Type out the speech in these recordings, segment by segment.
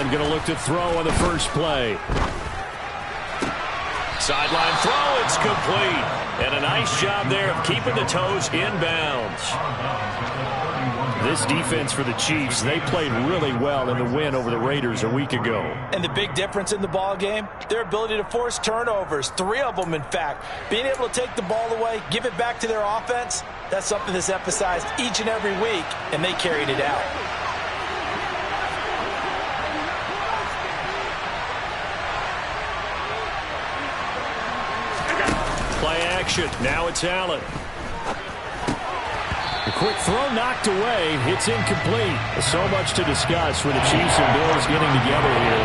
Allen going to look to throw on the first play. Sideline throw, it's complete. And a nice job there of keeping the toes in bounds. This defense for the Chiefs, they played really well in the win over the Raiders a week ago. And the big difference in the ball game, their ability to force turnovers, 3 of them in fact. Being able to take the ball away, give it back to their offense, that's something that's emphasized each and every week, and they carried it out. Play action. Now it's Allen. A quick throw knocked away. It's incomplete. So much to discuss with the Chiefs and Bills getting together here.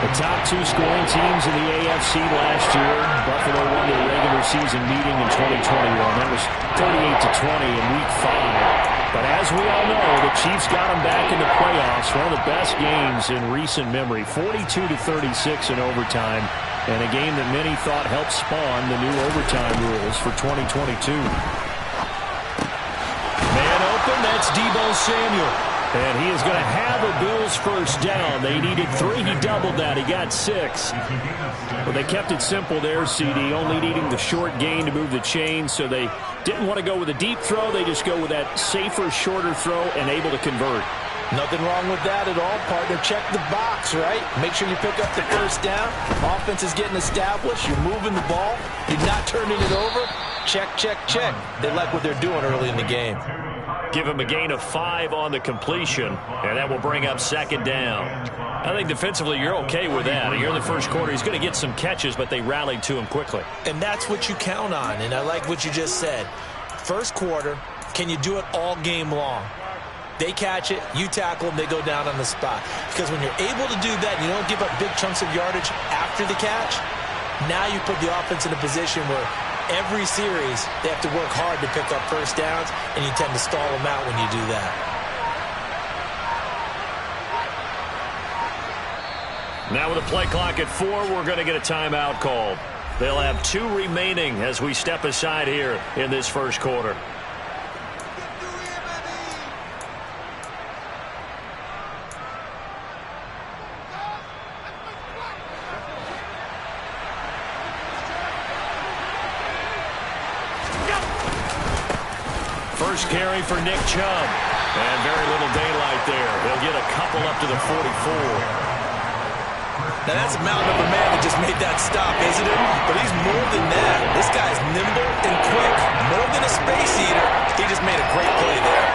The top 2 scoring teams in the AFC last year. Buffalo won their regular season meeting in 2021. That was 38-20 in Week 5. But as we all know, the Chiefs got them back in the playoffs. One of the best games in recent memory. 42-36 in overtime. And a game that many thought helped spawn the new overtime rules for 2022. Man open, that's Deebo Samuel. And he is going to have a Bills first down. They needed 3. He doubled that. He got 6. Well, they kept it simple there, CD, only needing the short gain to move the chain. So they didn't want to go with a deep throw. They just go with that safer, shorter throw and able to convert. Nothing wrong with that at all, partner. Check the box, right? Make sure you pick up the first down. Offense is getting established. You're moving the ball. You're not turning it over. Check, check, check. They like what they're doing early in the game. Give him a gain of 5 on the completion, and that will bring up second down. I think defensively you're okay with that. Here in the first quarter, he's going to get some catches, but they rallied to him quickly. And that's what you count on, and I like what you just said. First quarter, can you do it all game long? They catch it, you tackle them, they go down on the spot. Because when you're able to do that, you don't give up big chunks of yardage after the catch, now you put the offense in a position where every series they have to work hard to pick up first downs, and you tend to stall them out when you do that. Now with a play clock at 4, we're going to get a timeout called. They'll have 2 remaining as we step aside here in this first quarter. First carry for Nick Chubb. And very little daylight there. He'll get a couple up to the 44. Now that's a mountain of a man that just made that stop, isn't it? But he's more than that. This guy's nimble and quick. More than a space eater. He just made a great play there.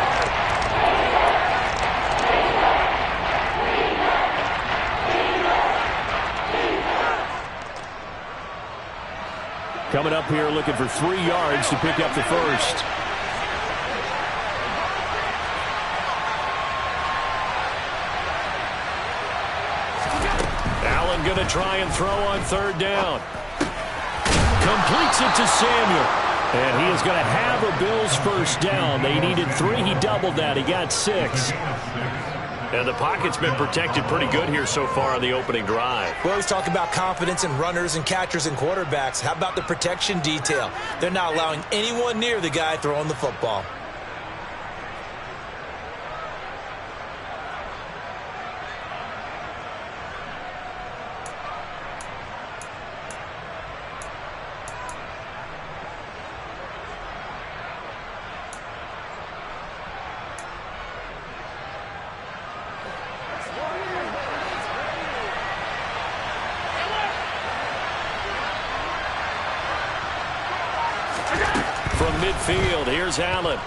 Coming up here looking for 3 yards to pick up the first. Going to try and throw on third down. Completes it to Samuel. And he is going to have a Bills first down. They needed 3. He doubled that. He got 6. And the pocket's been protected pretty good here so far on the opening drive. We always talk about confidence in runners and catchers and quarterbacks. How about the protection detail? They're not allowing anyone near the guy throwing the football. From midfield, here's Allen.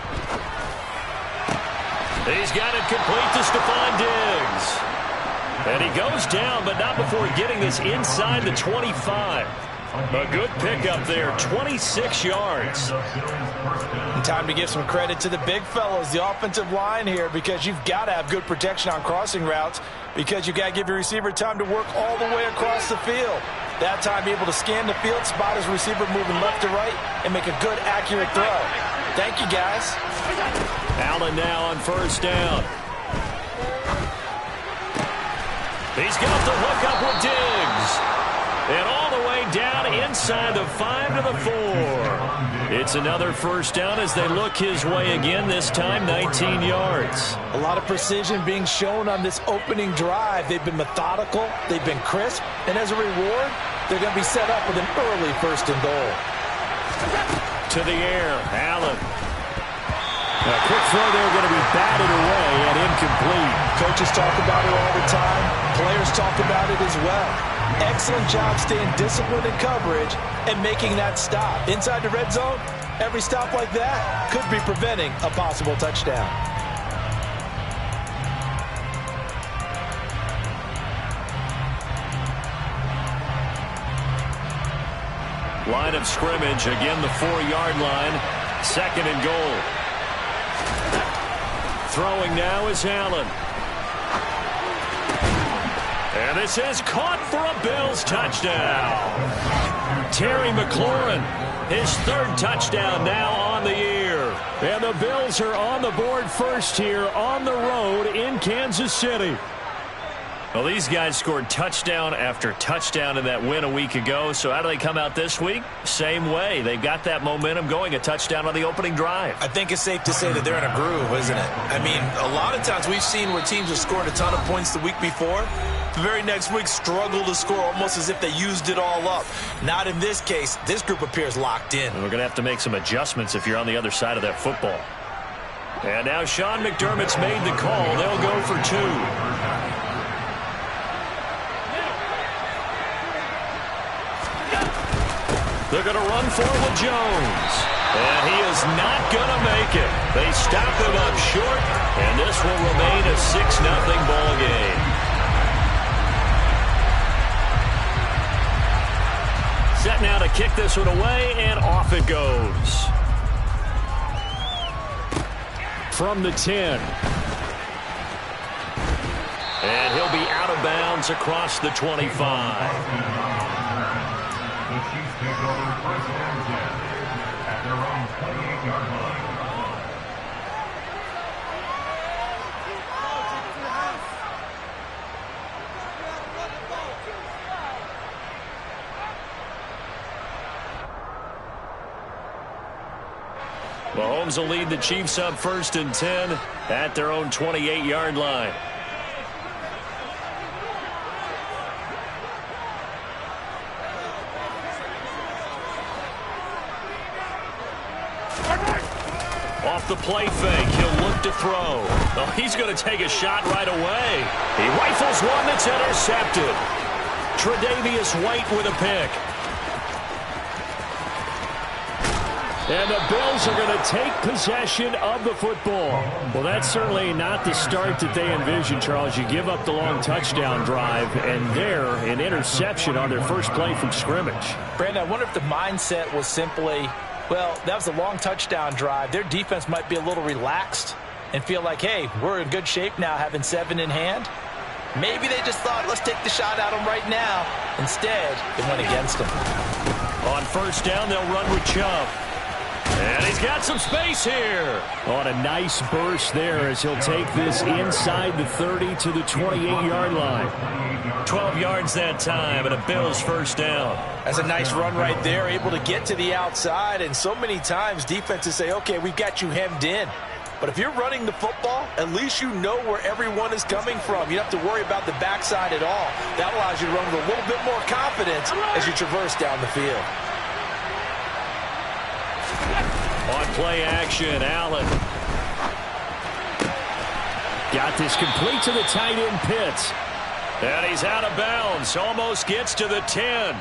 He's got it complete to Stephon Diggs. And he goes down, but not before getting this inside the 25. A good pickup there, 26 yards. And time to give some credit to the big fellows, the offensive line here, because you've got to have good protection on crossing routes, because you've got to give your receiver time to work all the way across the field. That time, be able to scan the field, spot his receiver moving left to right, and make a good, accurate throw. Thank you, guys. Allen now on first down. He's got the hook up with Diggs. And all the way down inside the 5 to the 4. It's another first down as they look his way again, this time 19 yards. A lot of precision being shown on this opening drive. They've been methodical, they've been crisp, and as a reward, they're going to be set up with an early 1st and goal. To the air, Allen. A quick throw there, going to be batted away and incomplete. Coaches talk about it all the time. Players talk about it as well. Excellent job staying disciplined in coverage and making that stop. Inside the red zone, every stop like that could be preventing a possible touchdown. Line of scrimmage, again the 4-yard line. 2nd and goal. Throwing now is Allen. And this is caught for a Bills touchdown. Terry McLaurin, his 3rd touchdown now on the year. And the Bills are on the board first here on the road in Kansas City. Well, these guys scored touchdown after touchdown in that win a week ago. So how do they come out this week? Same way. They've got that momentum going, a touchdown on the opening drive. I think it's safe to say that they're in a groove, isn't it? I mean, a lot of times we've seen where teams have scored a ton of points the week before. The very next week struggle to score almost as if they used it all up. Not in this case. This group appears locked in. And we're going to have to make some adjustments if you're on the other side of that football. And now Sean McDermott's made the call. They'll go for 2. They're going to run forward Jones. And he is not going to make it. They stop him up short, and this will remain a 6-0 ball game. Set now to kick this one away, and off it goes. From the 10. And he'll be out of bounds across the 25. At their own 28-yard line. Mahomes will lead the Chiefs up 1st and 10 at their own 28-yard line. Off the play fake, he'll look to throw. Oh, he's going to take a shot right away. He rifles one that's intercepted. Tre'Davious White with a pick. And the Bills are going to take possession of the football. Well, that's certainly not the start that they envisioned, Charles. You give up the long touchdown drive, and there, an interception on their first play from scrimmage. Brandon, I wonder if the mindset was simply, well, that was a long touchdown drive. Their defense might be a little relaxed and feel like, hey, we're in good shape now having 7 in hand. Maybe they just thought, let's take the shot at them right now. Instead, it went against them. On first down, they'll run with Chubb. And he's got some space here. On a nice burst there as he'll take this inside the 30 to the 28-yard line. 12 yards that time and a Bills first down. That's a nice run right there, able to get to the outside. And so many times defenses say, okay, we've got you hemmed in. But if you're running the football, at least you know where everyone is coming from. You don't have to worry about the backside at all. That allows you to run with a little bit more confidence as you traverse down the field. On play action, Allen. Got this complete to the tight end Pitts. And he's out of bounds. Almost gets to the 10.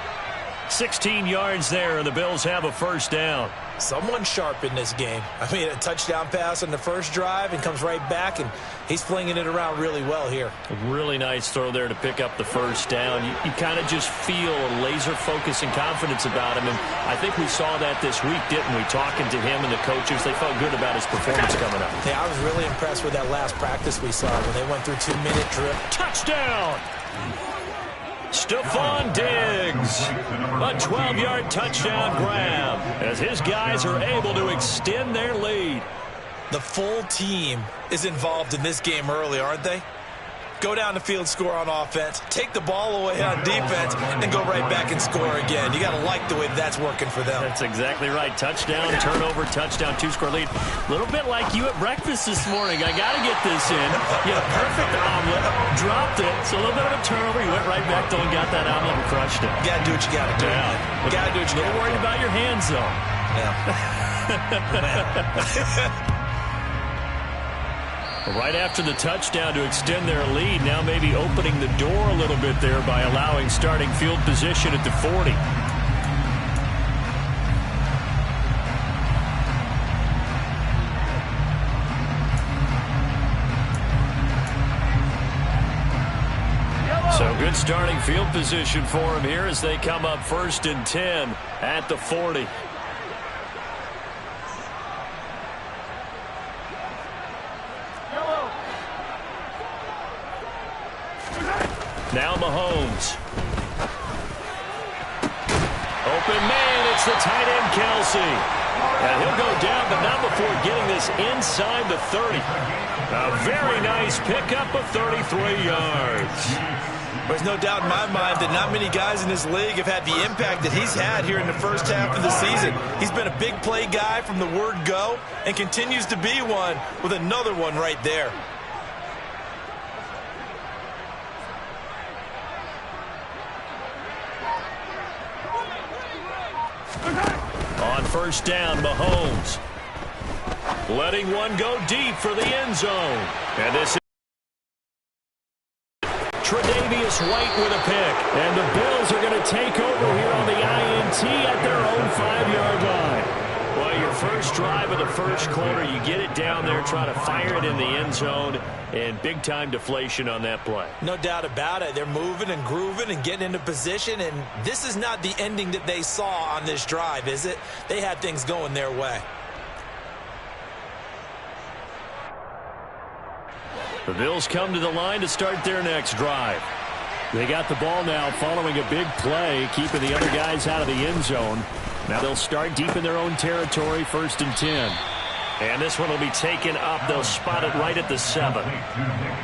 16 yards there, and the Bills have a first down. Someone sharp in this game. I mean, a touchdown pass on the first drive and comes right back, and he's flinging it around really well here. A really nice throw there to pick up the first down. You kind of just feel a laser focus and confidence about him, and I think we saw that this week, didn't we? Talking to him and the coaches, they felt good about his performance coming up. Yeah, I was really impressed with that last practice we saw when they went through 2-minute drill. Touchdown! Stephon Diggs, a 12-yard touchdown grab as his guys are able to extend their lead. The full team is involved in this game early, aren't they? go down the field, score on offense, take the ball away on defense, and go right back and score again. You got to like the way that's working for them. That's exactly right. Touchdown, turnover, touchdown, two-score lead. A little bit like you at breakfast this morning. I got to get this in. You had a perfect omelet, dropped it. So a little bit of a turnover. You went right back, though, and got that omelet and crushed it. You got to do what you got to do. Yeah. You got to do what you got to do. A little worried about your hands, though. Yeah. Right after the touchdown to extend their lead, now maybe opening the door a little bit there by allowing starting field position at the 40. So good starting field position for him here as they come up 1st and 10 at the 40. Now Mahomes. Open man, it's the tight end Kelsey. And he'll go down, but not before getting this inside the 30. A very nice pickup of 33 yards. There's no doubt in my mind that not many guys in this league have had the impact that he's had here in the first half of the season. He's been a big play guy from the word go and continues to be one with another one right there. On 1st down, Mahomes. Letting one go deep for the end zone. And this is Tre'Davious White with a pick. And the Bills are going to take over here on the INT at their own 5-yard line. Well, your first drive of the first quarter, you get it down there, try to fire it in the end zone, and big-time deflation on that play. No doubt about it. They're moving and grooving and getting into position, and this is not the ending that they saw on this drive, is it? They had things going their way. The Bills come to the line to start their next drive. They got the ball now following a big play, keeping the other guys out of the end zone. Now they'll start deep in their own territory, 1st and 10. And this one will be taken up. They'll spot it right at the 7.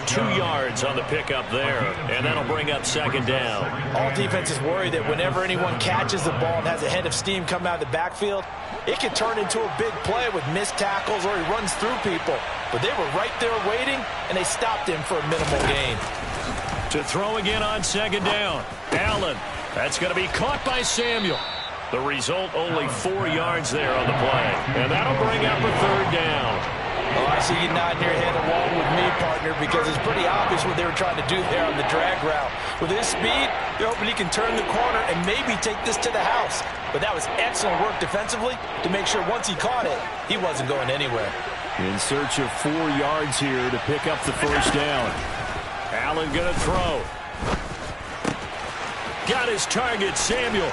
2 yards on the pickup there, and that'll bring up 2nd down. All defenses worry that whenever anyone catches the ball and has a head of steam come out of the backfield, it can turn into a big play with missed tackles or he runs through people. But they were right there waiting, and they stopped him for a minimal gain. To throw again on 2nd down. Allen. That's going to be caught by Samuel. The result, only 4 yards there on the play. And that'll bring up a 3rd down. Oh, I see you nodding your head along with me, partner, because it's pretty obvious what they were trying to do there on the drag route. With his speed, they're hoping he can turn the corner and maybe take this to the house. But that was excellent work defensively to make sure once he caught it, he wasn't going anywhere. In search of 4 yards here to pick up the 1st down. Allen going to throw. Got his target, Samuel.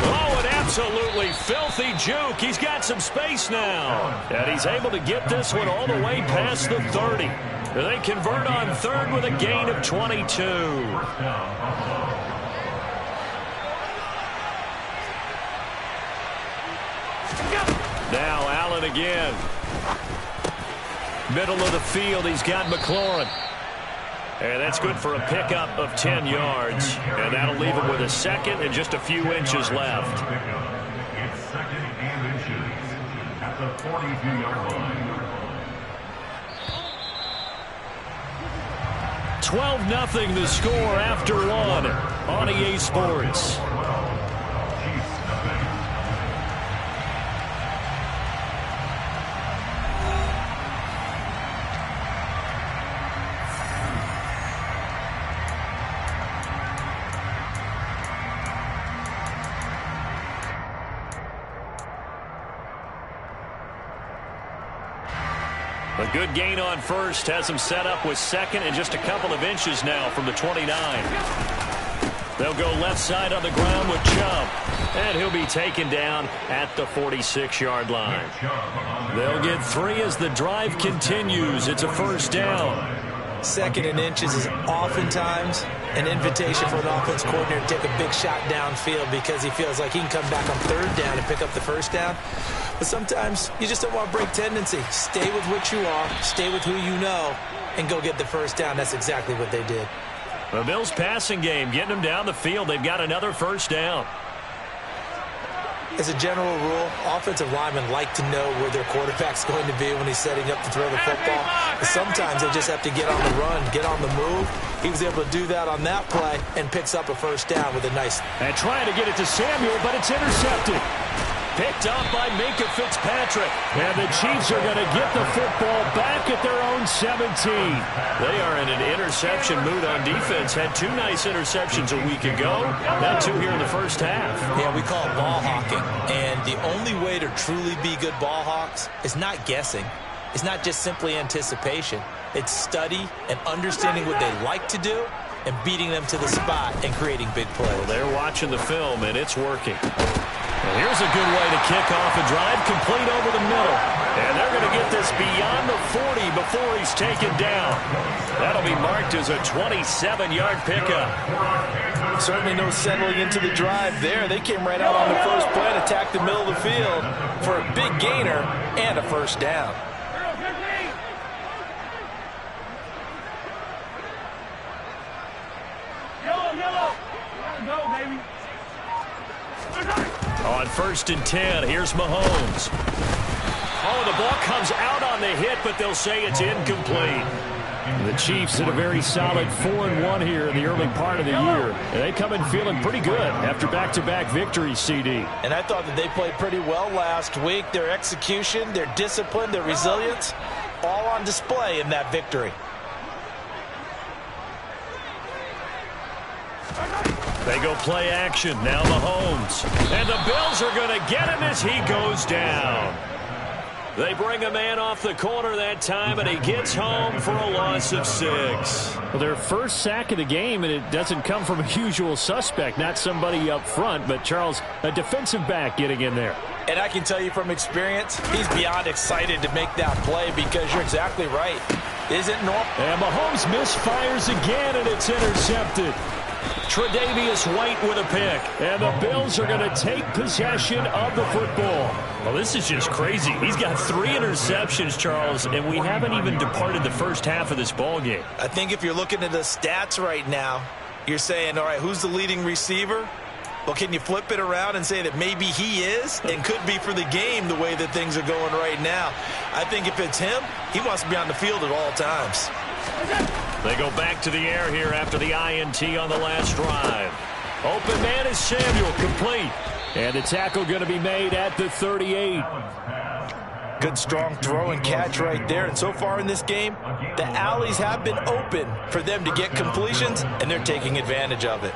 Oh, an absolutely filthy juke. He's got some space now. And he's able to get this one all the way past the 30. They convert on 3rd with a gain of 22. Now Allen again. Middle of the field, he's got McLaurin. And that's good for a pickup of 10 yards. And that'll leave him with a 2nd and just a few inches left. It's 2nd and inches at the 42-yard line. 12-0 the score after 1 on EA Sports. A good gain on 1st has him set up with 2nd and just a couple of inches now from the 29. They'll go left side on the ground with Chubb, and he'll be taken down at the 46-yard line. They'll get 3 as the drive continues. It's a 1st down. Second and inches is oftentimes an invitation for an offense coordinator to take a big shot downfield because he feels like he can come back on third down and pick up the first down. But sometimes you just don't want to break tendency. Stay with what you are, stay with who you know, and go get the first down. That's exactly what they did. The Bills passing game, getting them down the field. They've got another first down. As a general rule, offensive linemen like to know where their quarterback's going to be when he's setting up to throw the football. But sometimes they just have to get on the run, get on the move. He was able to do that on that play and picks up a first down with a nice... And trying to get it to Samuel, but it's intercepted. Picked up by Minka Fitzpatrick. And the Chiefs are going to get the football back at their own 17. They are in an interception mood on defense. Had 2 nice interceptions a week ago. Now 2 here in the first half. Yeah, we call it ball hawking. And the only way to truly be good ball hawks is not guessing. It's not just simply anticipation. It's study and understanding what they like to do and beating them to the spot and creating big plays. Well, they're watching the film, and it's working. Well, here's a good way to kick off a drive, complete over the middle. And they're going to get this beyond the 40 before he's taken down. That'll be marked as a 27-yard pickup. Certainly no settling into the drive there. They came right out on the first play and attacked the middle of the field for a big gainer and a first down. On 1st and 10, here's Mahomes. Oh, the ball comes out on the hit, but they'll say it's incomplete. The Chiefs had a very solid 4-1 here in the early part of the year. They come in feeling pretty good after back-to-back victories, CD. And I thought that they played pretty well last week. Their execution, their discipline, their resilience, all on display in that victory. They go play action. Now Mahomes. And the Bills are going to get him as he goes down. They bring a man off the corner that time, and he gets home for a loss of 6. Well, their first sack of the game, and it doesn't come from a usual suspect, not somebody up front, but Charles, a defensive back getting in there. And I can tell you from experience, he's beyond excited to make that play because you're exactly right. Isn't normal. And Mahomes misfires again, and it's intercepted. Tre'Davious White with a pick. And the Bills are going to take possession of the football. Well, this is just crazy. He's got 3 interceptions, Charles, and we haven't even departed the first half of this ball game. I think if you're looking at the stats right now, you're saying, all right, who's the leading receiver? Well, can you flip it around and say that maybe he is and could be for the game the way that things are going right now? I think if it's him, he wants to be on the field at all times. They go back to the air here after the INT on the last drive. Open man is Samuel, complete. And the tackle going to be made at the 38. Good strong throw and catch right there. And so far in this game, the alleys have been open for them to get completions, and they're taking advantage of it.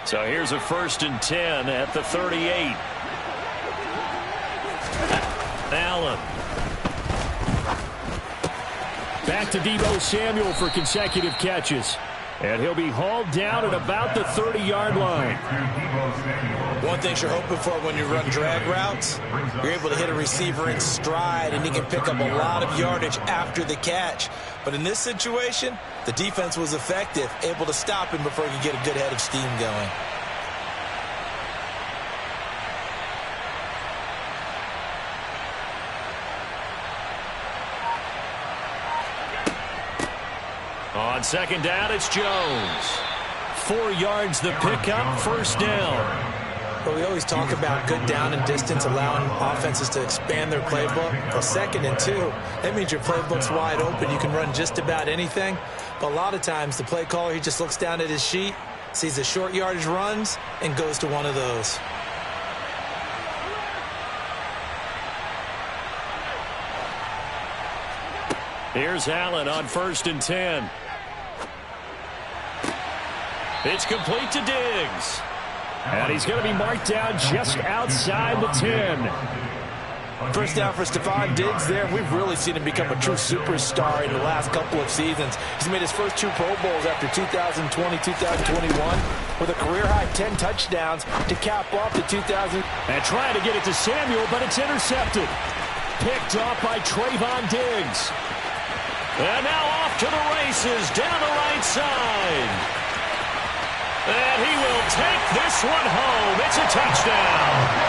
So here's a 1st and 10 at the 38. Allen. Back to Deebo Samuel for consecutive catches. And he'll be hauled down at about the 30-yard line. One thing you're hoping for when you run drag routes, you're able to hit a receiver in stride, and he can pick up a lot of yardage after the catch. But in this situation, the defense was effective, able to stop him before he could get a good head of steam going. On 2nd down, it's Jones. 4 yards the pickup, 1st down. But we always talk about good down and distance, allowing offenses to expand their playbook. Well, 2nd and 2, that means your playbook's wide open. You can run just about anything. But a lot of times, the play caller, he just looks down at his sheet, sees the short yardage runs, and goes to one of those. Here's Allen on 1st and 10. It's complete to Diggs. And he's going to be marked down just outside the 10. First down for Stephon Diggs there. We've really seen him become a true superstar in the last couple of seasons. He's made his first 2 Pro Bowls after 2020, 2021 with a career-high 10 touchdowns to cap off the 2000. And trying to get it to Samuel, but it's intercepted. Picked off by Trayvon Diggs. And now off to the races down the right side. And he will take this one home. It's a touchdown.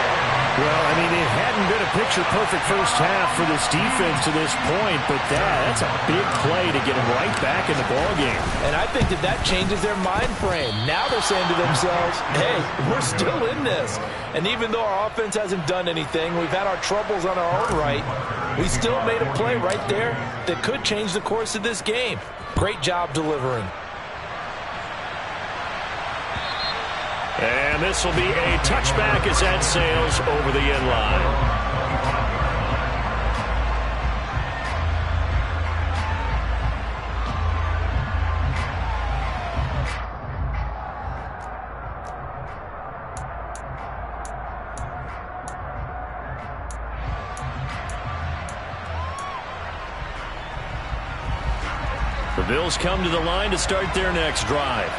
Well, I mean, it hadn't been a picture-perfect first half for this defense to this point, but that's a big play to get them right back in the ballgame. And I think that changes their mind frame. Now they're saying to themselves, hey, we're still in this. And even though our offense hasn't done anything, we've had our troubles on our own right, we still made a play right there that could change the course of this game. Great job delivering. And this will be a touchback as that sails over the end line. The Bills come to the line to start their next drive.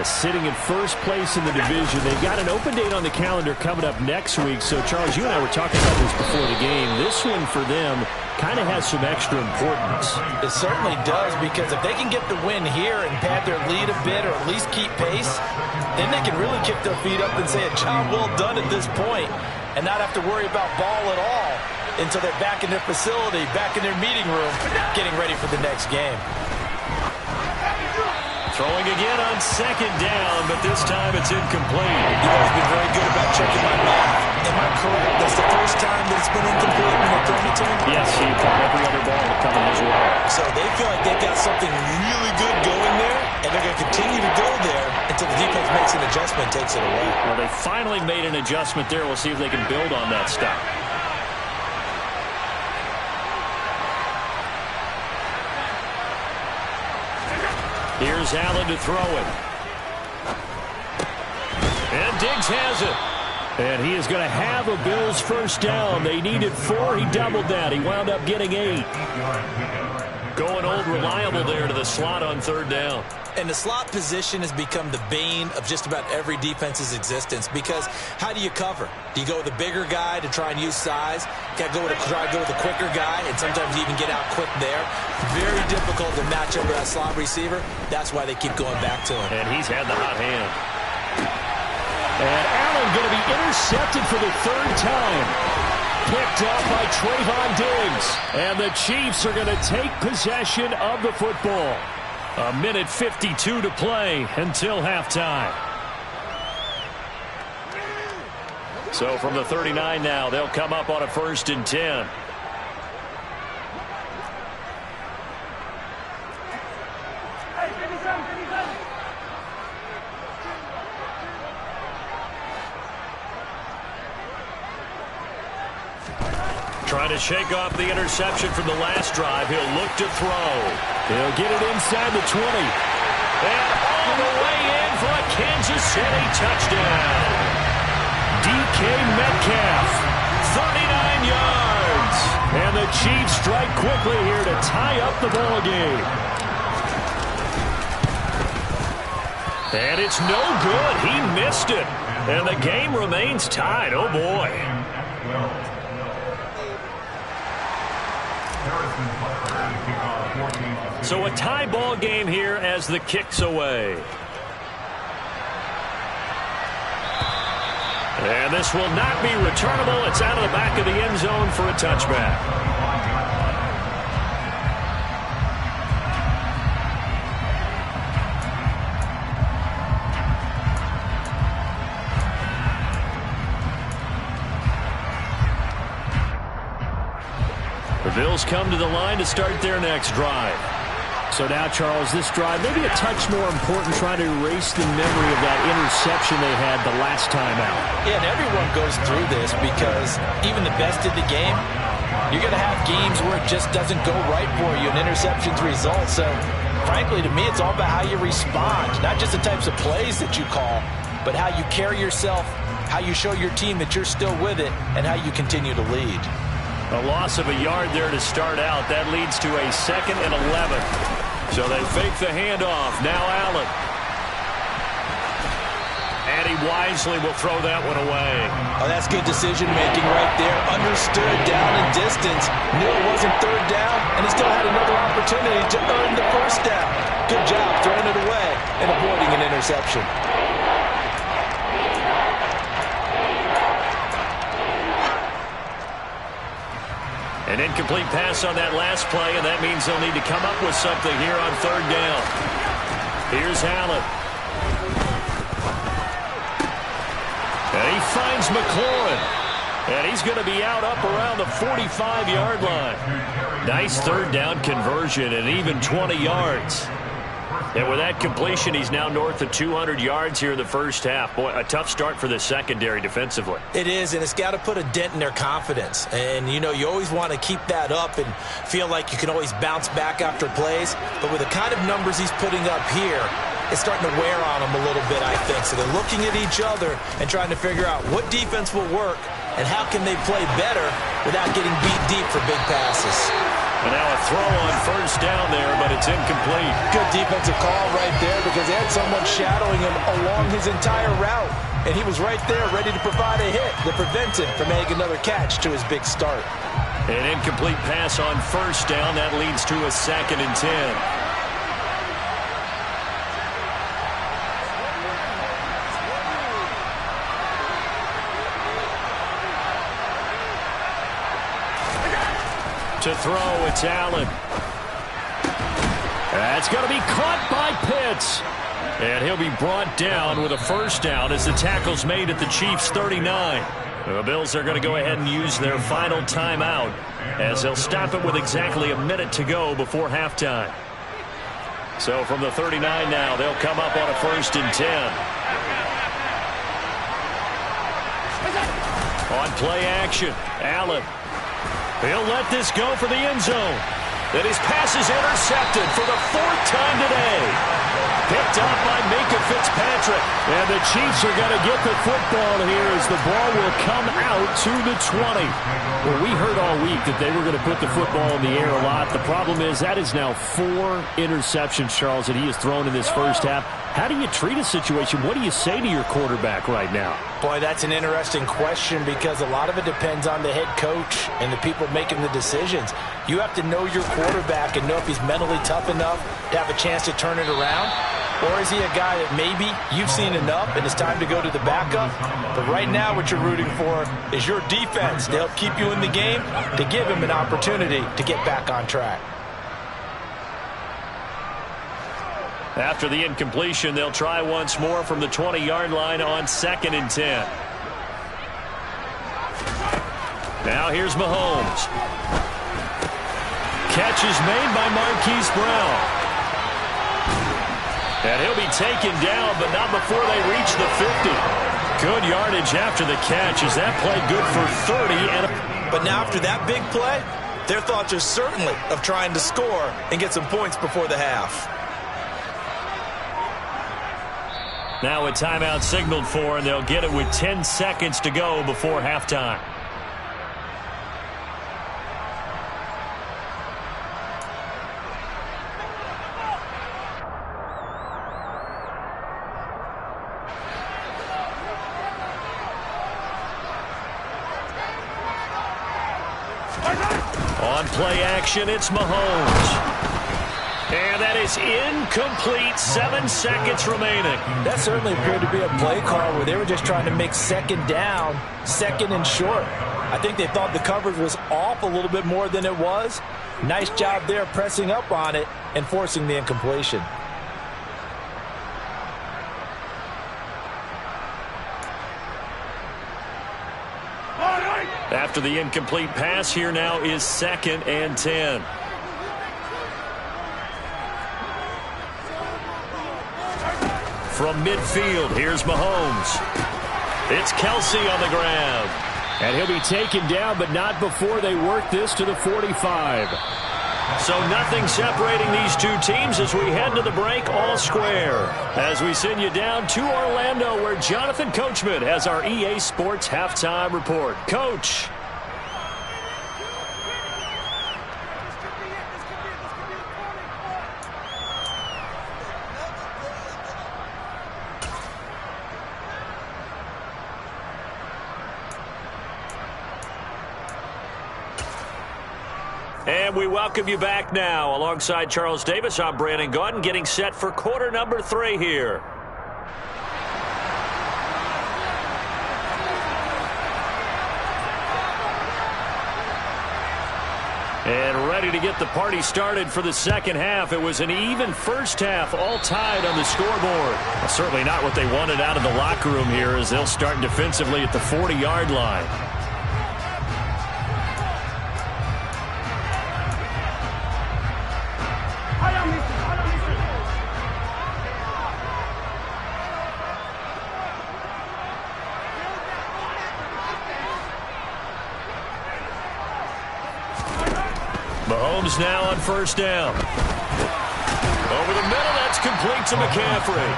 Sitting in first place in the division. They've got an open date on the calendar coming up next week. So, Charles, you and I were talking about this before the game. This one for them kind of has some extra importance. It certainly does, because if they can get the win here and pad their lead a bit or at least keep pace, then they can really kick their feet up and say a job well done at this point and not have to worry about ball at all until they're back in their facility, back in their meeting room, getting ready for the next game. Throwing again on second down, but this time it's incomplete. You guys have been very good about checking my math. Am I correct? That's the first time that it's been incomplete when they're throwing it to him? Yes, he caught every other ball that coming his way. So they feel like they've got something really good going there, and they're going to continue to go there until the defense makes an adjustment and takes it away. Well, they finally made an adjustment there. We'll see if they can build on that stop. Here's Allen to throw it. And Diggs has it. And he is going to have a Bills first down. They needed 4. He doubled that. He wound up getting 8. Going old reliable there to the slot on third down. And the slot position has become the bane of just about every defense's existence, because how do you cover? Do you go with a bigger guy to try and use size? Got to try to go with a quicker guy, and sometimes you even get out quick there. Very difficult to match up with that slot receiver. That's why they keep going back to him. And he's had the hot hand. And Allen going to be intercepted for the 3rd time. Picked off by Trayvon Diggs. And the Chiefs are going to take possession of the football. 1:52 to play until halftime. So from the 39 now, they'll come up on a 1st and 10. Trying to shake off the interception from the last drive. He'll look to throw. He'll get it inside the 20. And all the way in for a Kansas City touchdown. DK Metcalf, 39 yards. And the Chiefs strike quickly here to tie up the ball game. And it's no good. He missed it. And the game remains tied. Oh, boy. So a tie ball game here as the kick's away. And this will not be returnable. It's out of the back of the end zone for a touchback. The Bills come to the line to start their next drive. So now, Charles, this drive maybe a touch more important, trying to erase the memory of that interception they had the last time out. Yeah, and everyone goes through this, because even the best in the game, you're going to have games where it just doesn't go right for you, and interceptions result. So, frankly, to me, it's all about how you respond, not just the types of plays that you call, but how you carry yourself, how you show your team that you're still with it, and how you continue to lead. A loss of a yard there to start out. That leads to a 2nd and 11. So they fake the handoff. Now Allen. And he wisely will throw that one away. Oh, that's good decision-making right there. Understood down and distance. Knew it wasn't 3rd down, and he still had another opportunity to earn the 1st down. Good job throwing it away and avoiding an interception. An incomplete pass on that last play, and that means they'll need to come up with something here on 3rd down. Here's Allen. And he finds McLaurin. And he's going to be out up around the 45-yard line. Nice 3rd down conversion and even 20 yards. And with that completion, he's now north of 200 yards here in the first half. Boy, a tough start for the secondary defensively. It is, and it's got to put a dent in their confidence. And, you know, you always want to keep that up and feel like you can always bounce back after plays. But with the kind of numbers he's putting up here, it's starting to wear on them a little bit, I think. So they're looking at each other and trying to figure out what defense will work and how can they play better without getting beat deep for big passes. And now a throw on 1st down there, but it's incomplete. Good defensive call right there because they had someone shadowing him along his entire route. And he was right there ready to provide a hit that prevents him from making another catch to his big start. An incomplete pass on 1st down. That leads to a 2nd and 10. To throw, it's Allen. That's going to be caught by Pitts. And he'll be brought down with a 1st down as the tackle's made at the Chiefs' 39. The Bills are going to go ahead and use their final timeout as they'll stop it with exactly a minute to go before halftime. So from the 39 now, they'll come up on a 1st and 10. On play action, Allen. He'll let this go for the end zone. Then his pass is intercepted for the 4th time today. Picked up by Minka Fitzpatrick. And the Chiefs are going to get the football here as the ball will come out to the 20. Well, we heard all week that they were going to put the football in the air a lot. The problem is that is now 4 interceptions, Charles, that he has thrown in this first half. How do you treat a situation? What do you say to your quarterback right now? Boy, that's an interesting question because a lot of it depends on the head coach and the people making the decisions. You have to know your quarterback and know if he's mentally tough enough to have a chance to turn it around. Or is he a guy that maybe you've seen enough and it's time to go to the backup? But right now what you're rooting for is your defense to help keep you in the game, to give him an opportunity to get back on track. After the incompletion, they'll try once more from the 20-yard line on 2nd and 10. Now here's Mahomes. Catch is made by Marquise Brown. And he'll be taken down, but not before they reach the 50. Good yardage after the catch. Is that play good for 30? But now after that big play, their thoughts are certainly of trying to score and get some points before the half. Now a timeout signaled for, and they'll get it with 10 seconds to go before halftime. On play action, it's Mahomes. And that is incomplete. 7 seconds remaining. That certainly appeared to be a play call where they were just trying to make 2nd down, 2nd and short. I think they thought the coverage was off a little bit more than it was. Nice job there pressing up on it and forcing the incompletion. After the incomplete pass, here now is 2nd and 10. From midfield, here's Mahomes. It's Kelsey on the ground. And he'll be taken down, but not before they work this to the 45. So nothing separating these two teams as we head to the break, all square. As we send you down to Orlando, where Jonathan Coachman has our EA Sports Halftime Report. Coach. And we welcome you back now. Alongside Charles Davis, I'm Brandon Gaudin, getting set for quarter number 3 here. And ready to get the party started for the second half. It was an even first half, all tied on the scoreboard. Well, certainly not what they wanted out of the locker room here, as they'll start defensively at the 40-yard line. Mahomes now on first down. Over the middle, that's complete to McCaffrey.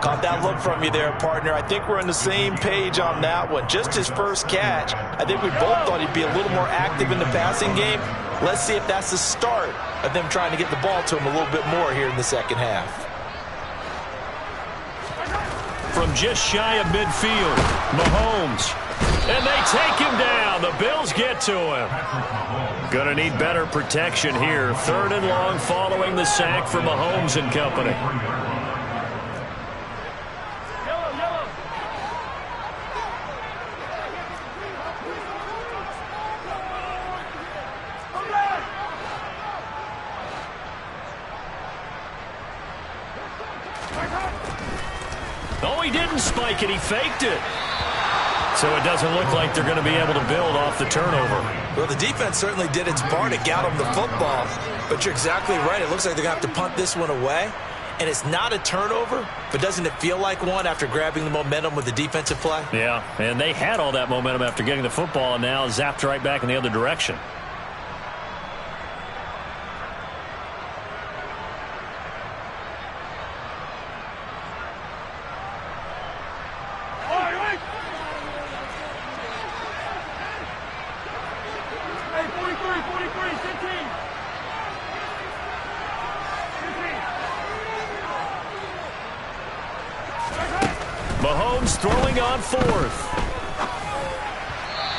Caught that look from you there, partner. I think we're on the same page on that one. Just his first catch. I think we both thought he'd be a little more active in the passing game. Let's see if that's the start of them trying to get the ball to him a little bit more here in the second half. From just shy of midfield, Mahomes. And they take him down. The Bills get to him. Gonna need better protection here. 3rd and long following the sack for Mahomes and company. Oh, he didn't spike it. He faked it. So it doesn't look like they're going to be able to build off the turnover. Well, the defense certainly did its part to get them the football. But you're exactly right. It looks like they're going to have to punt this one away. And it's not a turnover, but doesn't it feel like one after grabbing the momentum with the defensive play? Yeah, and they had all that momentum after getting the football and now zapped right back in the other direction. Mahomes throwing on 4th.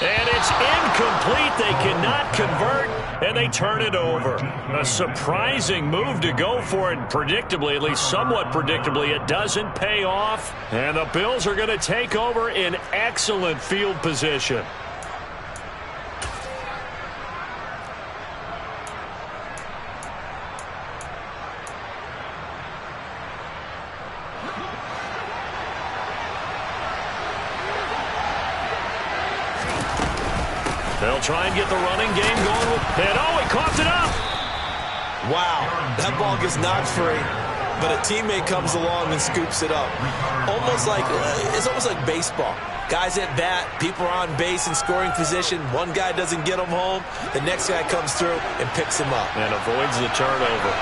And it's incomplete. They cannot convert, and they turn it over. A surprising move to go for it. Predictably, at least somewhat predictably, it doesn't pay off. And the Bills are going to take over in excellent field position. They'll try and get the running game going. And he coughed it up. Wow, that ball gets knocked free, but a teammate comes along and scoops it up. It's almost like baseball. Guys at bat, people are on base in scoring position. One guy doesn't get him home. The next guy comes through and picks him up. And avoids the turnover.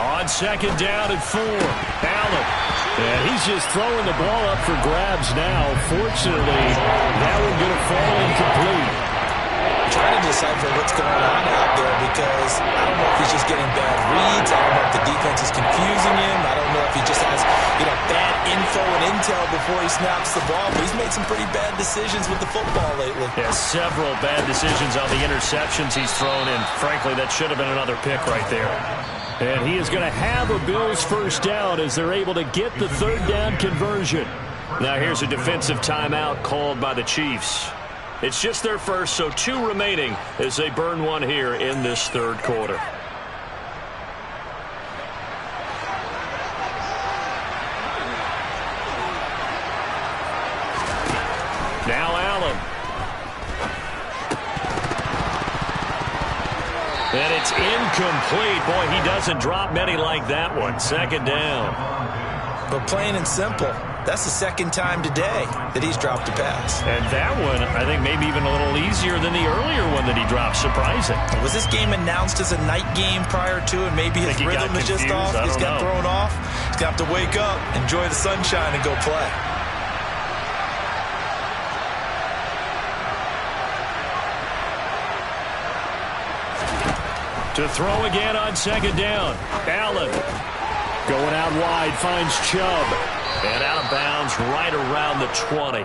On 2nd down and 4, Allen. And he's just throwing the ball up for grabs now. Fortunately, that one going to fall incomplete. I'm trying to decipher what's going on out there because I don't know if he's just getting bad reads. I don't know if the defense is confusing him. I don't know if he just has, bad info and intel before he snaps the ball. But he's made some pretty bad decisions with the football lately. Yeah, several bad decisions on the interceptions he's thrown in. Frankly, that should have been another pick right there. And he is going to have a Bills first down as they're able to get the 3rd down conversion. Now here's a defensive timeout called by the Chiefs. It's just their first, so 2 remaining as they burn one here in this 3rd quarter. Now Allen. And it's incomplete. Boy, he doesn't drop many like that one. 2nd down. But plain and simple, that's the 2nd time today that he's dropped a pass. And that one, I think, maybe even a little easier than the earlier one that he dropped. Surprising. Was this game announced as a night game prior to, and maybe his rhythm is just off? He's got thrown off. He's got to wake up, enjoy the sunshine, and go play. To throw again on 2nd down. Allen going out wide, finds Chubb. And out of bounds right around the 20.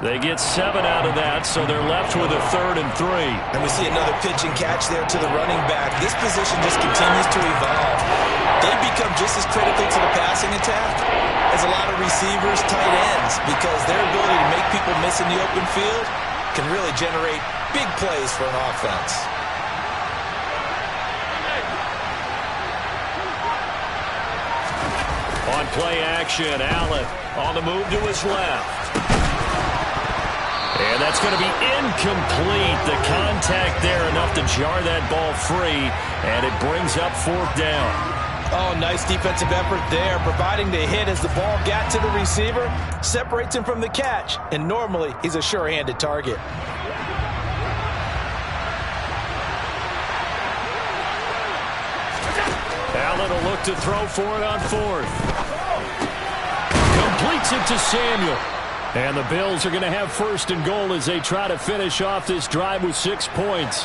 They get 7 out of that, so they're left with a 3rd and 3. And we see another pitch and catch there to the running back. This position just continues to evolve. They become just as critical to the passing attack as a lot of receivers, tight ends, because their ability to make people miss in the open field can really generate big plays for an offense. On play action, Allen on the move to his left. And that's going to be incomplete. The contact there enough to jar that ball free, and it brings up 4th down. Oh, nice defensive effort there, providing the hit as the ball got to the receiver, separates him from the catch, and normally he's a sure-handed target. Allen will look to throw for it on 4th. Completes it to Samuel. And the Bills are going to have 1st and goal as they try to finish off this drive with 6 points.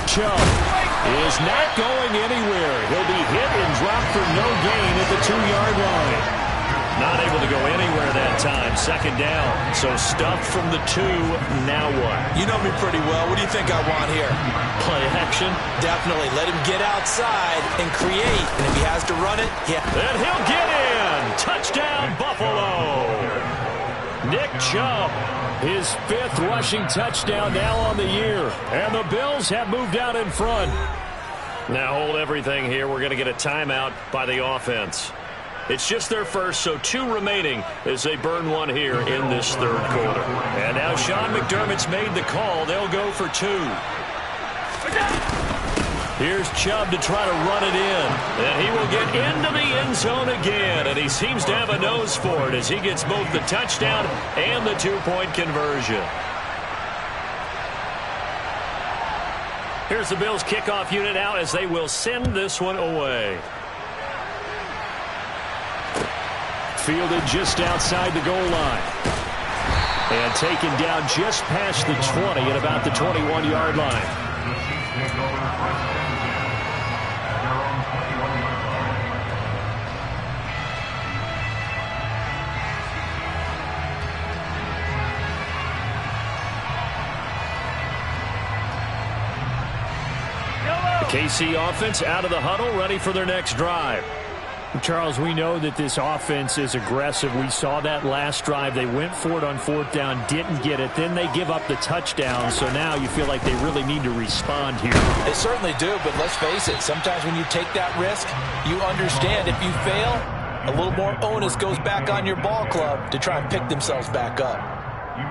Chubb is not going anywhere. He'll be hit and dropped for no gain at the 2-yard line. Not able to go anywhere that time. 2nd down. So stuffed from the 2. Now what? You know me pretty well. What do you think I want here? Play action? Definitely. Let him get outside and create. And if he has to run it, yeah. And he'll get in. Touchdown, Buffalo. Nick Chubb, his 5th rushing touchdown now on the year. And the Bills have moved out in front. Now hold everything here. We're going to get a timeout by the offense. It's just their first, so 2 remaining as they burn 1 here in this 3rd quarter. And now Sean McDermott's made the call. They'll go for 2. Here's Chubb to try to run it in. And he will get into the end zone again. And he seems to have a nose for it as he gets both the touchdown and the 2-point conversion. Here's the Bills kickoff unit out as they will send this one away. Fielded just outside the goal line. And taken down just past the 20 at about the 21-yard line. The KC offense out of the huddle, ready for their next drive. Charles, we know that this offense is aggressive. We saw that last drive. They went for it on 4th down, didn't get it. Then they give up the touchdown. So now you feel like they really need to respond here. They certainly do, but let's face it. Sometimes when you take that risk, you understand if you fail, a little more onus goes back on your ball club to try and pick themselves back up.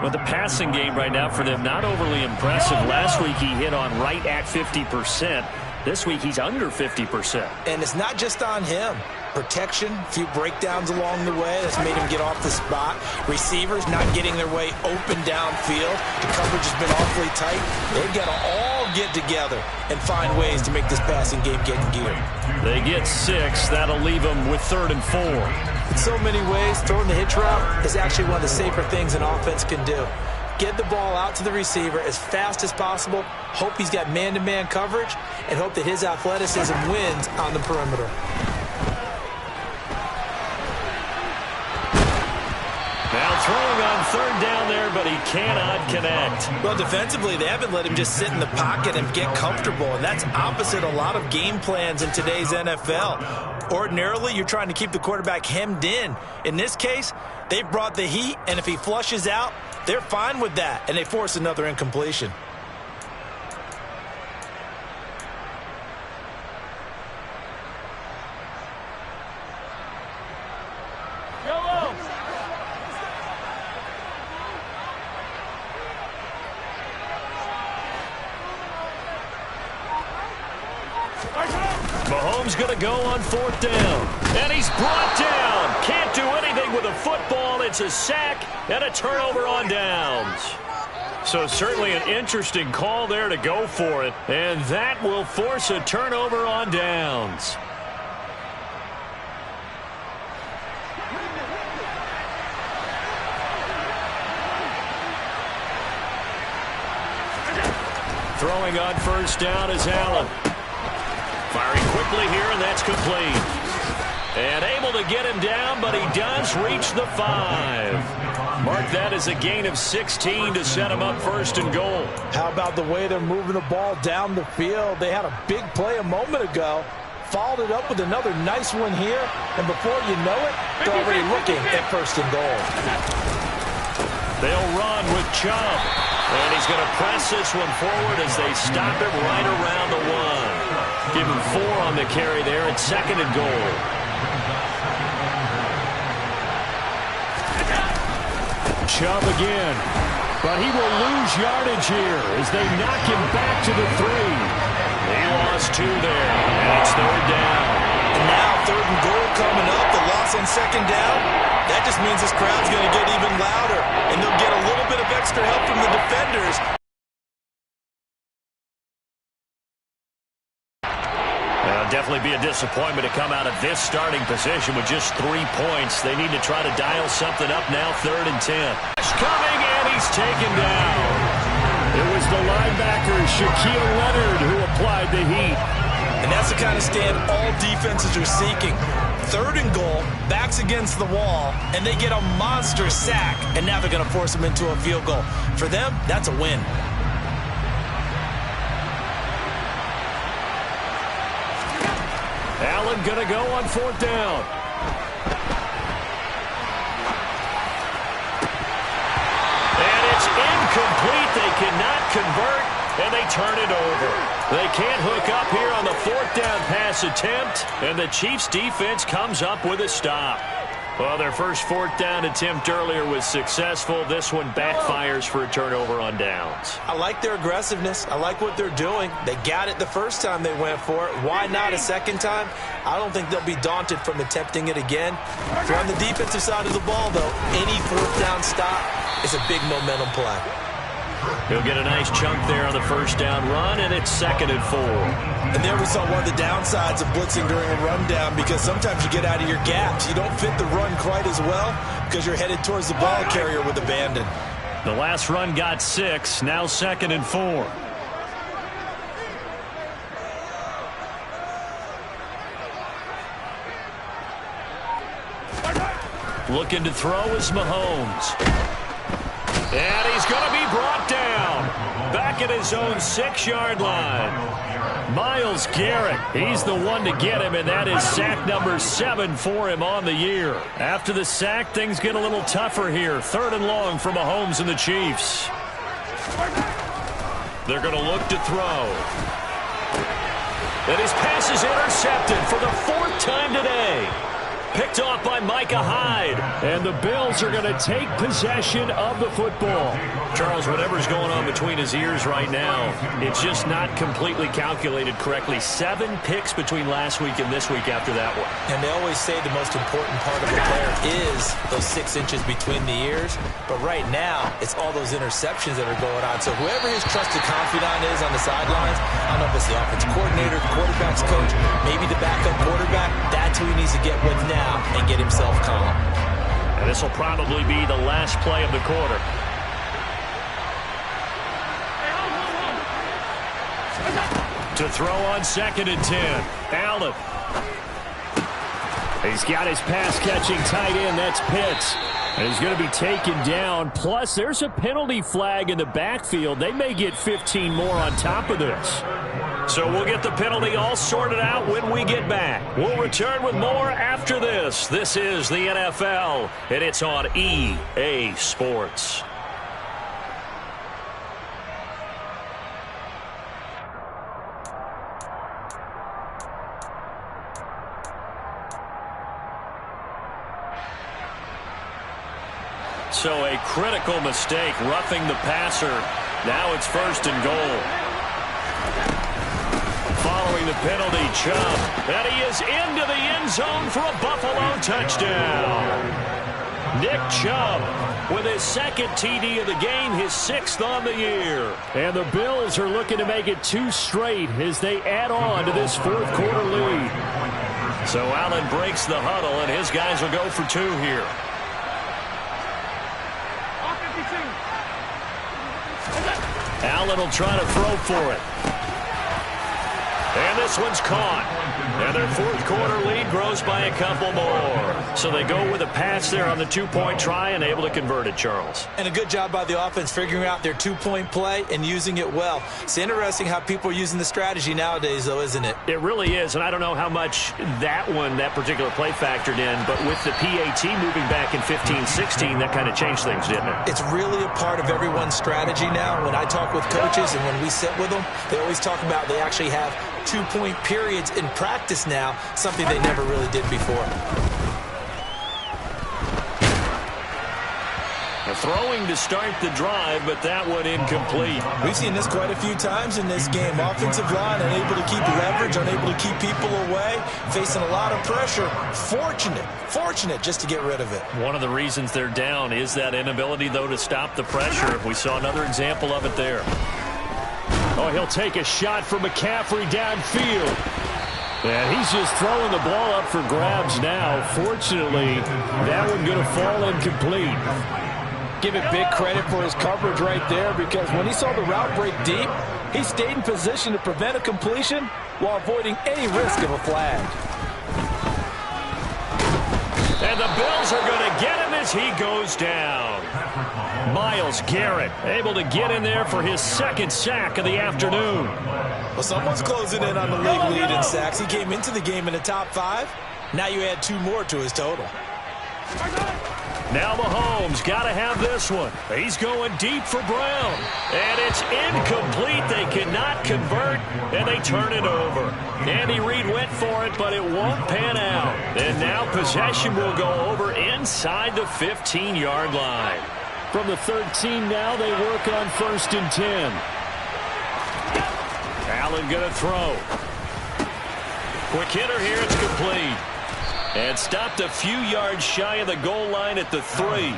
Well, the passing game right now for them, not overly impressive. Last week he hit on right at 50%. This week he's under 50%. And it's not just on him. Protection, a few breakdowns along the way that's made him get off the spot. Receivers not getting their way open downfield. The coverage has been awfully tight. They've got to all get together and find ways to make this passing game get in gear. They get 6. That'll leave them with 3rd and 4. In so many ways, throwing the hitch route is actually one of the safer things an offense can do. Get the ball out to the receiver as fast as possible, hope he's got man-to-man coverage, and hope that his athleticism wins on the perimeter. Now throwing on 3rd down there, but he cannot connect. Well, defensively, they haven't let him just sit in the pocket and get comfortable, and that's opposite a lot of game plans in today's NFL. Ordinarily, you're trying to keep the quarterback hemmed in. In this case, they've brought the heat, and if he flushes out, they're fine with that, and they force another incompletion. Mahomes going to go on 4th down. And he's brought down. Can't do anything with a football. It's a sack and a turnover on downs. So certainly an interesting call there to go for it. And that will force a turnover on downs. Throwing on 1st down is Allen. Firing quickly here, and that's complete. And able to get him down, but he does reach the 5. Mark that as a gain of 16 to set him up first and goal. How about the way they're moving the ball down the field? They had a big play a moment ago. Followed it up with another nice one here. And before you know it, they're already looking at first and goal. They'll run with Chubb. And he's going to press this one forward as they stop it right around the 1. Give him 4 on the carry there at second and goal. Chubb again. But he will lose yardage here as they knock him back to the 3. He lost 2 there, and it's third down. And now third and goal coming up. The loss on second down. That just means this crowd's going to get even louder, and they'll get a little bit of extra help from the defenders. Definitely be a disappointment to come out of this starting position with just 3 points. They need to try to dial something up now, third and 10. Coming, and he's taken down. It was the linebacker, Shaquille Leonard, who applied the heat. And that's the kind of stand all defenses are seeking. Third and goal, backs against the wall, and they get a monster sack, and now they're going to force them into a field goal. For them, that's a win. Allen going to go on fourth down. And it's incomplete. They cannot convert, and they turn it over. They can't hook up here on the fourth down pass attempt, and the Chiefs defense comes up with a stop. Well, their first fourth down attempt earlier was successful. This one backfires for a turnover on downs. I like their aggressiveness. I like what they're doing. They got it the first time they went for it. Why not a second time? I don't think they'll be daunted from attempting it again. If you're on the defensive side of the ball, though, any fourth down stop is a big momentum play. He'll get a nice chunk there on the first down run, and it's second and 4. And there we saw one of the downsides of blitzing during a rundown, because sometimes you get out of your gaps. You don't fit the run quite as well because you're headed towards the ball carrier with abandon. The last run got 6, now second and 4. Looking to throw is Mahomes. And he's going to be brought down. Back at his own 6-yard line. Myles Garrett, he's the one to get him, and that is sack number 7 for him on the year. After the sack, things get a little tougher here. Third and long for Mahomes and the Chiefs. They're going to look to throw. And his pass is intercepted for the 4th time today. Picked off by Micah Hyde. And the Bills are going to take possession of the football. Charles, whatever's going on between his ears right now, it's just not completely calculated correctly. 7 picks between last week and this week after that one. And they always say the most important part of the player is those 6 inches between the ears. But right now, it's all those interceptions that are going on. So whoever his trusted confidant is on the sidelines, I don't know if it's the offensive coordinator, the quarterback's coach, maybe the backup quarterback, that's who he needs to get with now and get himself calm. And this will probably be the last play of the quarter. To throw on second and 10. Allen. He's got his pass-catching tight end. That's Pitts. And he's going to be taken down. Plus, there's a penalty flag in the backfield. They may get 15 more on top of this. So we'll get the penalty all sorted out when we get back. We'll return with more after this. This is the NFL, and it's on EA Sports. So a critical mistake, roughing the passer. Now it's first and goal. Following the penalty, Chubb. And he is into the end zone for a Buffalo touchdown. Nick Chubb with his 2nd TD of the game, his 6th on the year. And the Bills are looking to make it 2 straight as they add on to this 4th quarter lead. So Allen breaks the huddle, and his guys will go for 2 here. Allen will try to throw for it. And this one's caught. And their fourth quarter lead grows by a couple more. So they go with a pass there on the two-point try and able to convert it, Charles. And a good job by the offense figuring out their two-point play and using it well. It's interesting how people are using the strategy nowadays, though, isn't it? It really is, and I don't know how much that particular play factored in, but with the PAT moving back in 15-16, that kind of changed things, didn't it? It's really a part of everyone's strategy now. When I talk with coaches and when we sit with them, they always talk about they actually have two-point periods in practice now, something they never really did before. Throwing to start the drive, but that one incomplete. We've seen this quite a few times in this game. Offensive line unable to keep leverage, unable to keep people away, facing a lot of pressure. Fortunate just to get rid of it. One of the reasons they're down is that inability, though, to stop the pressure. We saw another example of it there. Oh, he'll take a shot from McCaffrey downfield. And he's just throwing the ball up for grabs now. Fortunately, that one going to fall incomplete. Give it big credit for his coverage right there, because when he saw the route break deep, he stayed in position to prevent a completion while avoiding any risk of a flag. And the Bills are going to get him as he goes down. Myles Garrett able to get in there for his second sack of the afternoon. Well, someone's closing in on the league lead in sacks. He came into the game in the top 5. Now you add 2 more to his total. Now Mahomes got to have this one. He's going deep for Brown. And it's incomplete. They cannot convert, and they turn it over. Andy Reid went for it, but it won't pan out. And now possession will go over inside the 15-yard line. From the 13 now, they work on 1st and 10. Allen going to throw. Quick hitter here. It's complete. And stopped a few yards shy of the goal line at the 3.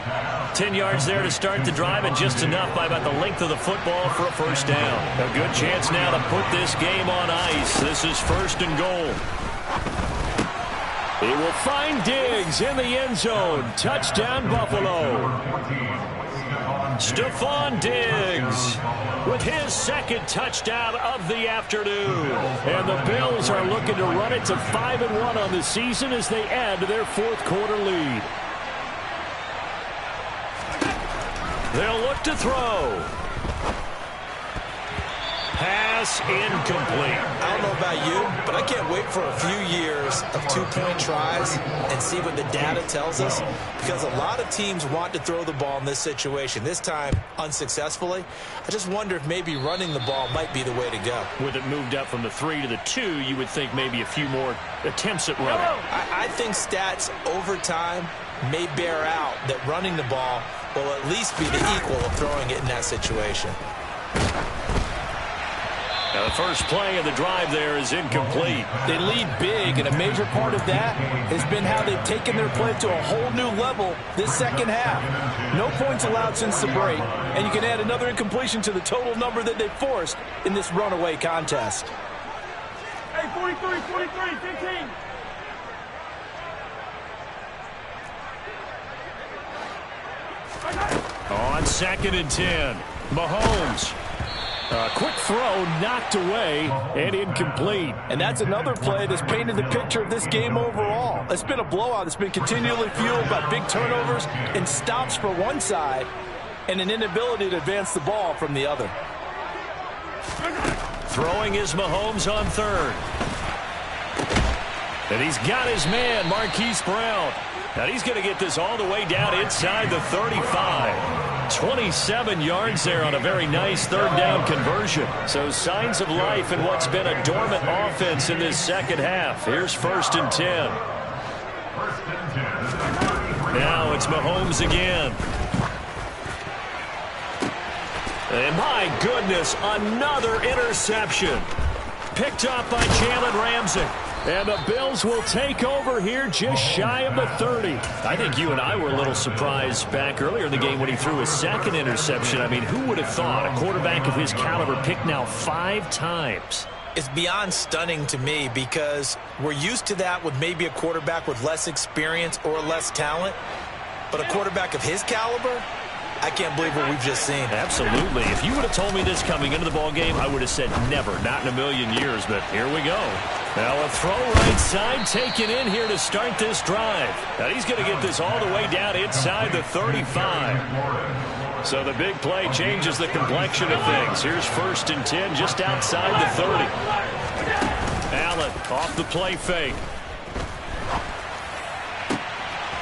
10 yards there to start the drive, and just enough by about the length of the football for a first down. A good chance now to put this game on ice. This is 1st and goal. He will find Diggs in the end zone. Touchdown, Buffalo. Stephon Diggs with his second touchdown of the afternoon. And the Bills are looking to run it to 5-1 on the season as they add to their fourth quarter lead. They'll look to throw. Pass incomplete. I don't know about you, but I can't wait for a few years of two-point tries and see what the data tells us, because a lot of teams want to throw the ball in this situation. This time, unsuccessfully. I just wonder if maybe running the ball might be the way to go. With it moved up from the 3 to the 2, you would think maybe a few more attempts at running. I think stats over time may bear out that running the ball will at least be the equal of throwing it in that situation. Now the first play of the drive there is incomplete. They lead big, and a major part of that has been how they've taken their play to a whole new level this second half. No points allowed since the break, and you can add another incompletion to the total number that they forced in this runaway contest. Hey, 43, 15. On 2nd and 10, Mahomes. A quick throw knocked away and incomplete. And that's another play that's painted the picture of this game overall. It's been a blowout. It's been continually fueled by big turnovers and stops for one side and an inability to advance the ball from the other. Throwing is Mahomes on 3rd. And he's got his man, Marquise Brown. Now he's going to get this all the way down inside the 35. 27 yards there on a very nice 3rd down conversion. So signs of life in what's been a dormant offense in this second half. Here's 1st and 10. Now it's Mahomes again. And my goodness, another interception. Picked up by Jalen Ramsey. And the Bills will take over here just shy of the 30. I think you and I were a little surprised back earlier in the game when he threw his second interception. I mean, who would have thought a quarterback of his caliber picked now 5 times? It's beyond stunning to me, because we're used to that with maybe a quarterback with less experience or less talent. But a quarterback of his caliber, I can't believe what we've just seen. Absolutely. If you would have told me this coming into the ball game, I would have said never, not in a million years, but here we go. Now a throw right side taken in here to start this drive. Now he's going to get this all the way down inside the 35. So the big play changes the complexion of things. Here's 1st and 10 just outside the 30. Allen off the play fake.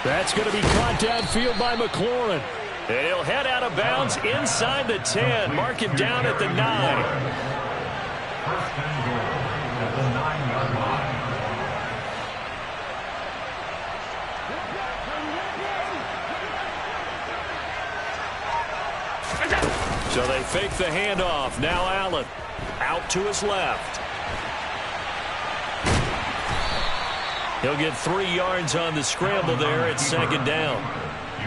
That's going to be caught downfield by McLaurin. And he'll head out of bounds inside the 10. Mark him down at the 9. 1st and goal at the 9-yard line. So they fake the handoff. Now Allen out to his left. He'll get 3 yards on the scramble there at 2nd down.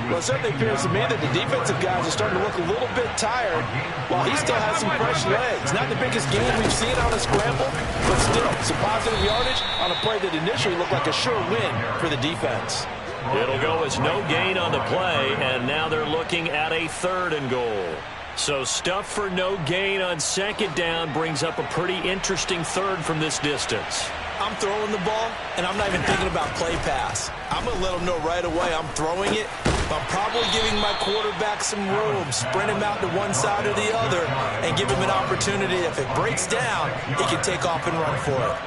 Well, it certainly appears to me that the defensive guys are starting to look a little bit tired while he still has some fresh legs. Not the biggest gain we've seen on a scramble, but still some positive yardage on a play that initially looked like a sure win for the defense. It'll go as no gain on the play, and now they're looking at a 3rd and goal. So stuff for no gain on 2nd down brings up a pretty interesting 3rd from this distance. I'm throwing the ball, and I'm not even thinking about play pass. I'm going to let them know right away I'm throwing it. I'm probably giving my quarterback some room, spread him out to one side or the other, and give him an opportunity. If it breaks down, he can take off and run for it.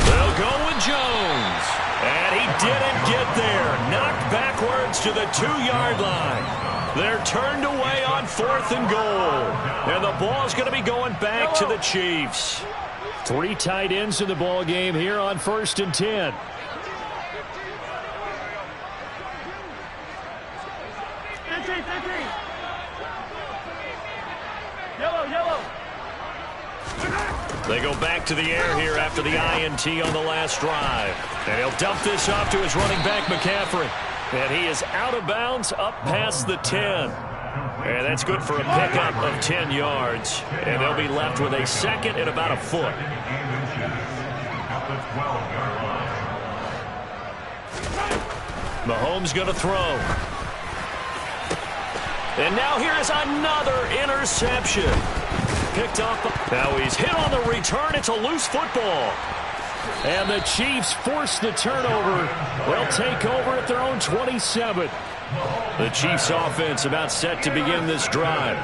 They'll go with Jones. And he didn't get there. Knocked backwards to the 2-yard line. They're turned away on 4th and goal. And the ball's going to be going back to the Chiefs. 3 tight ends in the ball game here on 1st and 10. They go back to the air here after the INT on the last drive. And he'll dump this off to his running back, McCaffrey. And he is out of bounds up past the 10. And that's good for a pickup of 10 yards. And they'll be left with a 2nd and about a foot. Mahomes going to throw. And now here is another interception. Picked off. Now he's hit on the return. It's a loose football. And the Chiefs force the turnover. They'll take over at their own 27. The Chiefs offense about set to begin this drive.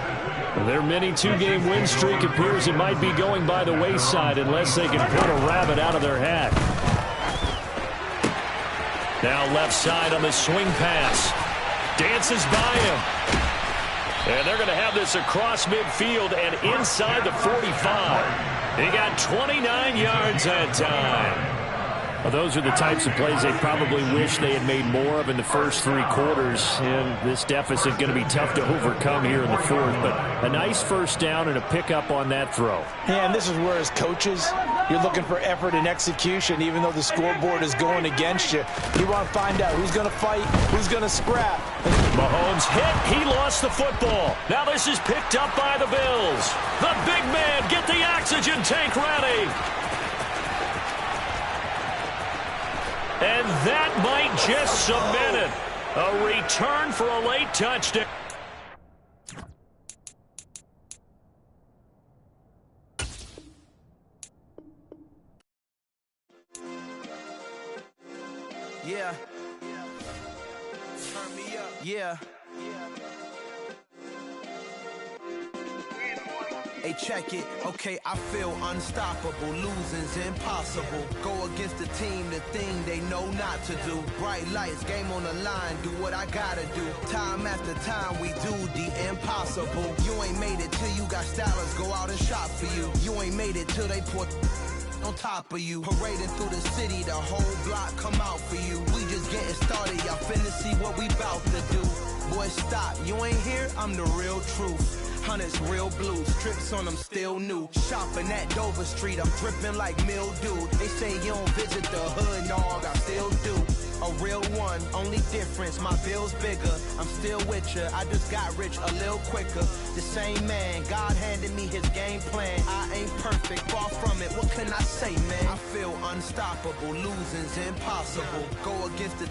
Their mini 2-game win streak appears it might be going by the wayside unless they can pull a rabbit out of their hat. Now left side on the swing pass. Dances by him. And they're going to have this across midfield and inside the 45. He got 29 yards that time. Well, those are the types of plays they probably wish they had made more of in the first 3 quarters. And this deficit going to be tough to overcome here in the 4th. But a nice first down and a pickup on that throw. Yeah, and this is where, as coaches, you're looking for effort and execution, even though the scoreboard is going against you. You want to find out who's going to fight, who's going to scrap. Mahomes hit. He lost the football. Now this is picked up by the Bills. The big man, get the oxygen tank ready. And that might just cement it. A return for a late touchdown. Yeah. Turn me up. Yeah. Hey, check it. Okay, I feel unstoppable. Losing's impossible. Go against the team, the thing they know not to do. Bright lights, game on the line. Do what I gotta do. Time after time, we do the impossible. You ain't made it till you got stylers go out and shop for you. You ain't made it till they put on top of you. Parading through the city, the whole block come out for you. We just getting started, y'all finna see what we bout to do. Boy, stop, you ain't here, I'm the real truth. Hunters, real blues, trips on them still new. Shopping at Dover Street, I'm dripping like mildew. They say you don't visit the hood, dog, I still do. a real one. Only difference, my bill's bigger. I'm still with ya, I just got rich a little quicker. The same man, God handed me his game plan. I ain't perfect, far from it, what can I say, man? I feel unstoppable, losing's impossible. Go against the